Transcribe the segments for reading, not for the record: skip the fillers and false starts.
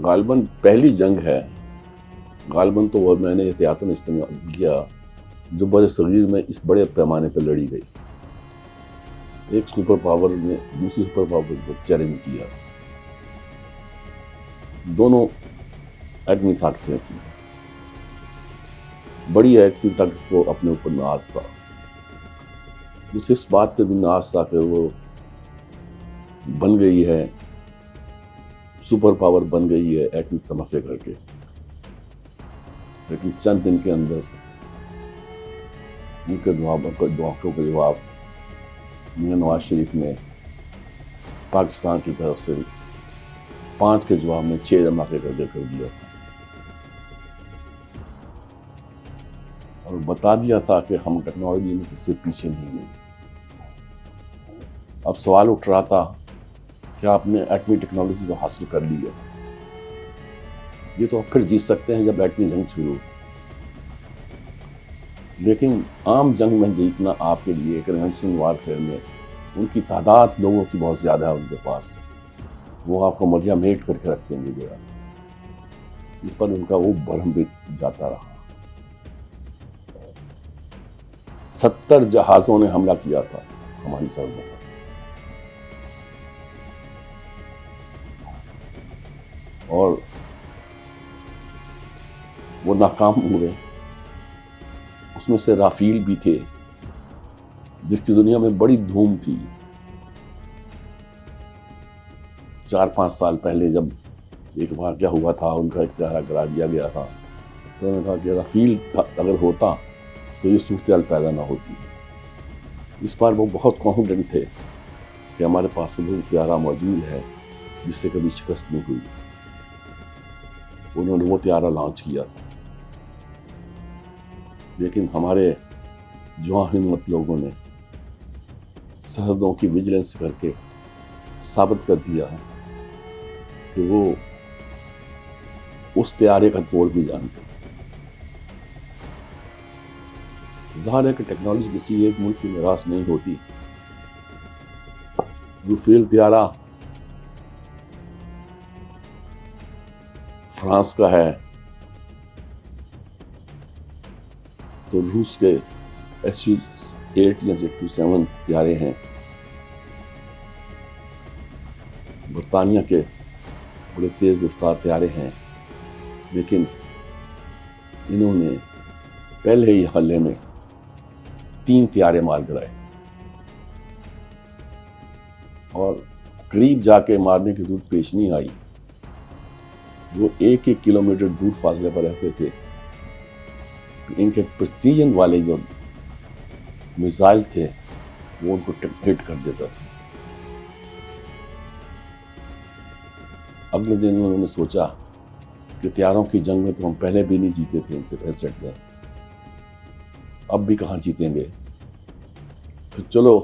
غالباً پہلی جنگ ہے، غالباً تو وہ میں نے احتیاطاً استعمال کیا جو بر صغیر میں اس بڑے پیمانے پہ لڑی گئی. ایک سپر پاور نے دوسری سپر پاور کو چیلنج کیا. دونوں ایٹمی طاقتیں تھیں. بڑی ایٹمی طاقت کو اپنے اوپر ناز تھا، اسے اس بات پہ بھی ناز تھا کہ وہ بن گئی ہے، سپر پاور بن گئی ہے ایٹمی دھماکے کر کے. لیکن چند دن کے اندر ان کے دھماکوں کے جواب میاں نواز شریف نے پاکستان کی طرف سے 5 کے جواب میں 6 دھماکے کر دیا تھا، اور بتا دیا تھا کہ ہم ٹیکنالوجی میں کس سے پیچھے نہیں ہیں. اب سوال اٹھ رہا تھا کہ آپ نے ایٹمی ٹیکنالوجی تو حاصل کر لی ہے، یہ تو پھر جیت سکتے ہیں جب ایٹمی جنگ شروع. لیکن عام جنگ میں جیتنا آپ کے لیے کنونشنل وارفیئر میں ان کی تعداد لوگوں کی بہت زیادہ ہے ان کے پاس، وہ آپ کو ملیا میٹ کر کے رکھ دیں گے جگہ. اس پر ان کا وہ برہم بھی جاتا رہا. 70 جہازوں نے حملہ کیا تھا ہماری سرحدوں پر، اور وہ ناکام ہوئے. اس میں سے رافیل بھی تھے جس کی دنیا میں بڑی دھوم تھی. 4-5 سال پہلے جب ایک واقعہ ہوا تھا، ان کا اختیار کرا دیا گیا تھا، تو انہوں نے کہا کہ رافیل اگر ہوتا تو یہ صورتحال پیدا نہ ہوتی. اس بار وہ بہت کانفیڈنٹ تھے کہ ہمارے پاس وہ طیارہ موجود ہے جس سے کبھی شکست نہیں ہوئی. انہوں نے وہ طیارہ لانچ کیا تھا. لیکن ہمارے جواں ہمت لوگوں نے سرحدوں کی ویجیلنس کر کے ثابت کر دیا ہے کہ وہ اس طیارے کا توڑ بھی جانتے. ظاہر ہے کہ ٹیکنالوجی کسی ایک ملک کی میراث نہیں ہوتی. رافیل طیارہ فرانس کا ہے تو روس کے Su-8 یا Z-27 طیارے ہیں، برطانیہ کے بڑے تیز رفتار طیارے ہیں. لیکن انہوں نے پہلے ہی حملے میں 3 طیارے مار گرائے، اور قریب جا کے مارنے کی ضرورت پیش نہیں آئی. وہ 1 کلومیٹر دور فاصلے پر رہتے تھے. ان کے پریسیجن والے جو میزائل تھے وہ ان کو ہٹ کر دیتا تھا. اگلے دن انہوں نے سوچا کہ طیاروں کی جنگ میں تو ہم پہلے بھی نہیں جیتے تھے ان سے 65 میں، اب بھی کہاں جیتیں گے. تو چلو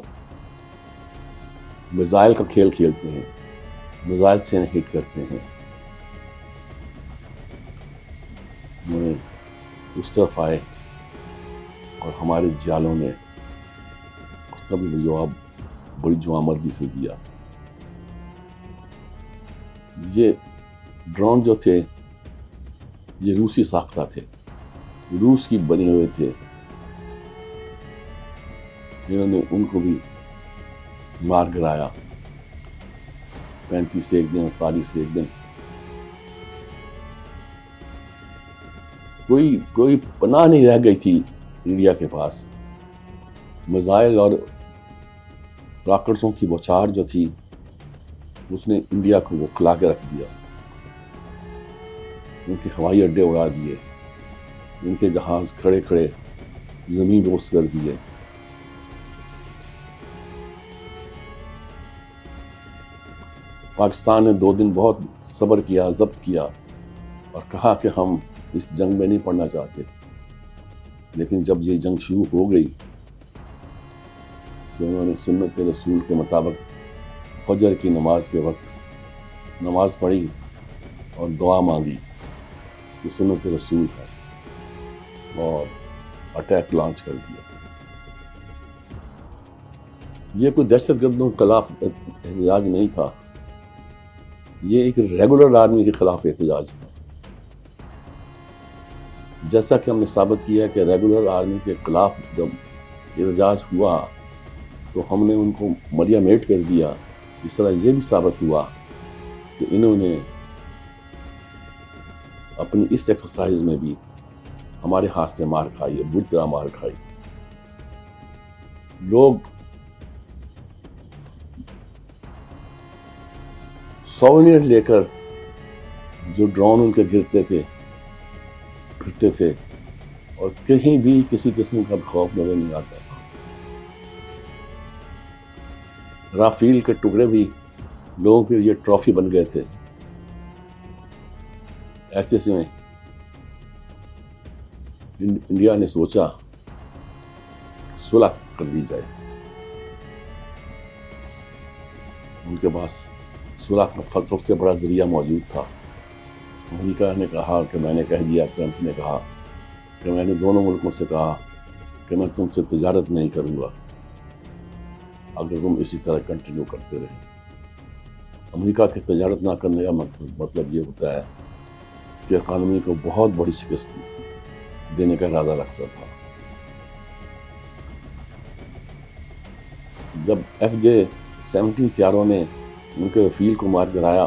میزائل کا کھیل کھیلتے ہیں، میزائل سے ہٹ کرتے ہیں. انہوں نے اس طرف آئے اور ہمارے جالوں نے اس کا بھی جواب بڑی جوامردی سے دیا. یہ ڈرون جو تھے یہ روسی ساختہ تھے، روس کی بنے ہوئے تھے. انہوں نے ان کو بھی مار گرایا. 35 سے ایک دن، 48 سے ایک دن. کوئی پناہ نہیں رہ گئی تھی انڈیا کے پاس. میزائل اور راکٹسوں کی بوچھار جو تھی اس نے انڈیا کو وہ کھلا کے رکھ دیا. ان کے ہوائی اڈے اڑا دیے، ان کے جہاز کھڑے کھڑے زمین بوس کر دیے. پاکستان نے 2 دن بہت صبر کیا، ضبط کیا اور کہا کہ ہم اس جنگ میں نہیں پڑنا چاہتے. لیکن جب یہ جنگ شروع ہو گئی تو انہوں نے سنت رسول کے مطابق فجر کی نماز کے وقت نماز پڑھی اور دعا مانگی کہ سنت رسول ہے، اور اٹیک لانچ کر دیا. یہ کوئی دہشت گردوں کے خلاف احتجاج نہیں تھا، یہ ایک ریگولر آرمی کے خلاف احتجاج تھا. جیسا کہ ہم نے ثابت کیا کہ ریگولر آرمی کے خلاف جب احتجاج ہوا تو ہم نے ان کو مریا میٹ کر دیا. اس طرح یہ بھی ثابت ہوا کہ انہوں نے اپنی اس ایکسرسائز میں بھی ہمارے ہاتھ سے مار کھائی ہے، بری طرح مار کھائی. لوگ سوونیر لے کر جو ڈرون ان کے گرتے تھے پھرتے تھے اور کہیں بھی کسی قسم کا خوف نظر نہیں آتا تھا. رافیل کے ٹکڑے بھی لوگوں کے لیے ٹرافی بن گئے تھے. ایسے میں انڈیا نے سوچا صلح کر لی جائے. ان کے پاس صلح کا سب سے بڑا ذریعہ موجود تھا. امریکہ نے کہا کہ میں نے کہہ دیا، ٹرمپ نے کہا کہ میں نے دونوں ملکوں سے کہا کہ میں تم سے تجارت نہیں کروں گا اگر تم اسی طرح کنٹینیو کرتے رہے. امریکہ کی تجارت نہ کرنے کا مطلب یہ ہوتا ہے کہ اکانومی کو بہت بڑی شکست دینے کا ارادہ رکھتا تھا. جب F-17 طیاروں نے ان کے رفیل کو مار گرایا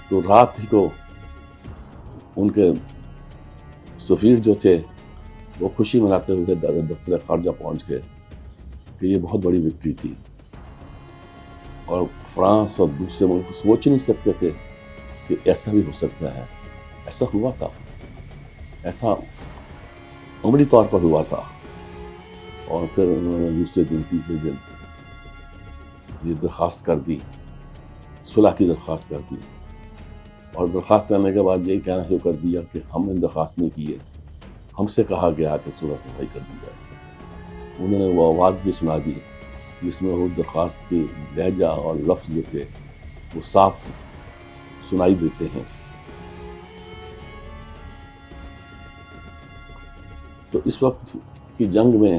تو رات ہی کو ان کے سفیر جو تھے وہ خوشی مناتے ہوئے دفتر خارجہ پہنچ گئے کہ یہ بہت بڑی وکٹری تھی. اور فرانس اور دوسرے ملک سوچ نہیں سکتے تھے کہ ایسا بھی ہو سکتا ہے. ایسا ہوا تھا، ایسا عملی طور پر ہوا تھا. اور پھر انہوں نے دوسرے دن تیسرے دن یہ درخواست کر دی، صلح کی درخواست کر دی. اور درخواست کرنے کے بعد یہی کہنا شروع کر دیا کہ ہم نے درخواست نہیں کی ہے، ہم سے کہا گیا کہ صلح صفائی کر دی جائے. انہوں نے وہ آواز بھی سنا دی جس میں وہ درخواست کی لہجہ اور لفظ جو تھے وہ صاف سنائی دیتے ہیں. تو اس وقت کی جنگ میں،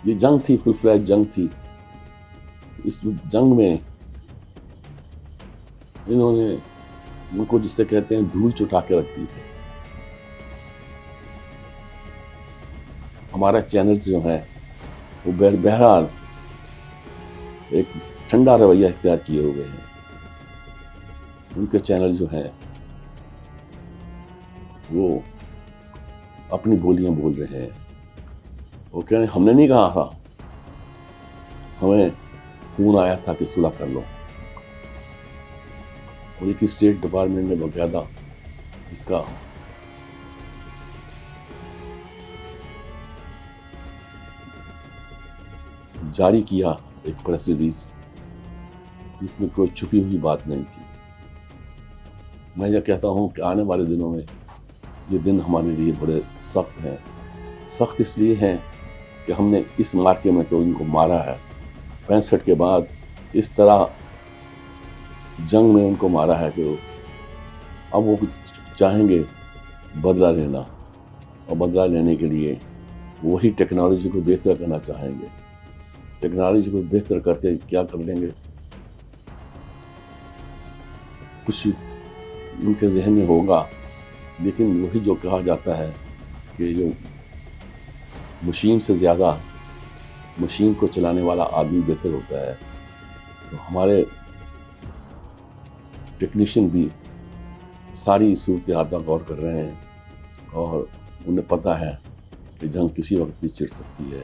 یہ جنگ تھی، فل فلیج جنگ تھی. اس جنگ میں انہوں نے ان کو جس سے کہتے ہیں دھول چٹا کے رکھ دی تھی. ہمارا چینل جو ہے وہ بہرحال ایک ٹھنڈا رویہ اختیار کیے ہوئے ہیں. ان کے چینل جو ہیں وہ اپنی بولیاں بول رہے ہیں. وہ کہہ رہے ہیں ہم نے نہیں کہا تھا، ہمیں فون آیا تھا کہ صلح کر لو. اور ایک اسٹیٹ ڈپارٹمنٹ نے باقاعدہ اس کا جاری کیا ایک پریس ریلیز جس میں کوئی چھپی ہوئی بات نہیں تھی. میں یہ کہتا ہوں کہ آنے والے دنوں میں یہ دن ہمارے لیے بڑے سخت ہیں. سخت اس لیے ہیں کہ ہم نے اس مارکے میں تو ان کو مارا ہے، 65 کے بعد اس طرح جنگ میں ان کو مارا ہے کہ اب وہ چاہیں گے بدلہ لینا، اور بدلہ لینے کے لیے وہی ٹیکنالوجی کو بہتر کرنا چاہیں گے. ٹیکنالوجی کو بہتر کر کے کیا کر لیں گے، کچھ ان کے ذہن میں ہوگا. لیکن وہی جو کہا جاتا ہے کہ جو مشین سے زیادہ مشین کو چلانے والا آدمی بہتر ہوتا ہے. تو ہمارے ٹیکنیشین بھی ساری صورتحال پر غور کر رہے ہیں اور انہیں پتہ ہے کہ جنگ کسی وقت بھی چھڑ سکتی ہے.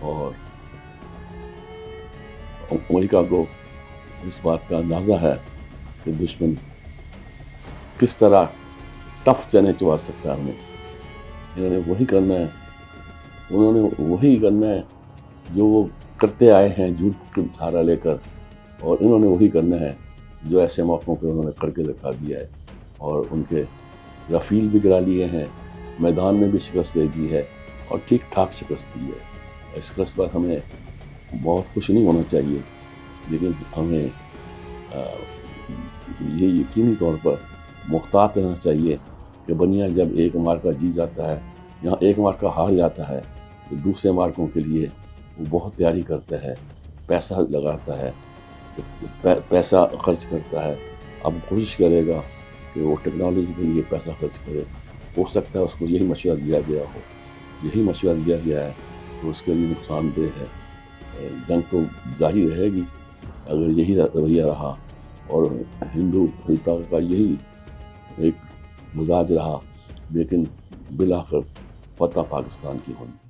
اور امریکہ کو اس بات کا اندازہ ہے کہ دشمن کس طرح ٹف چنے چبا سکتا ہے. انہوں نے وہی کرنا ہے، انہوں نے وہی کرنا ہے جو وہ کرتے آئے ہیں جھوٹ کا سہارا لے کر. اور انہوں نے وہی کرنا ہے جو ایسے موقعوں پہ انہوں نے کر کے دکھا دیا ہے. اور ان کے رفیل بھی گرا لیے ہیں، میدان میں بھی شکست دے دی ہے اور ٹھیک ٹھاک شکست دی ہے. اس شکست پر ہمیں بہت خوش نہیں ہونا چاہیے، لیکن ہمیں یہ یقینی طور پر محتاط رہنا چاہیے کہ بنیا جب ایک مارکا جی جاتا ہے، یہاں ایک مارکا ہار جاتا ہے تو دوسرے مارکوں کے لیے وہ بہت تیاری کرتا ہے، پیسہ لگاتا ہے، پیسہ خرچ کرتا ہے اب کوشش کرے گا کہ وہ ٹیکنالوجی کے لیے پیسہ خرچ کرے. ہو سکتا ہے اس کو یہی مشورہ دیا گیا ہو، یہی مشورہ دیا گیا ہے تو اس کے لیے نقصان دہ ہے. جنگ تو جاری رہے گی اگر یہی رویہ رہا، اور ہندوتا کا یہی ایک مزاج رہا، لیکن بالآخر فتح پاکستان کی ہوگی.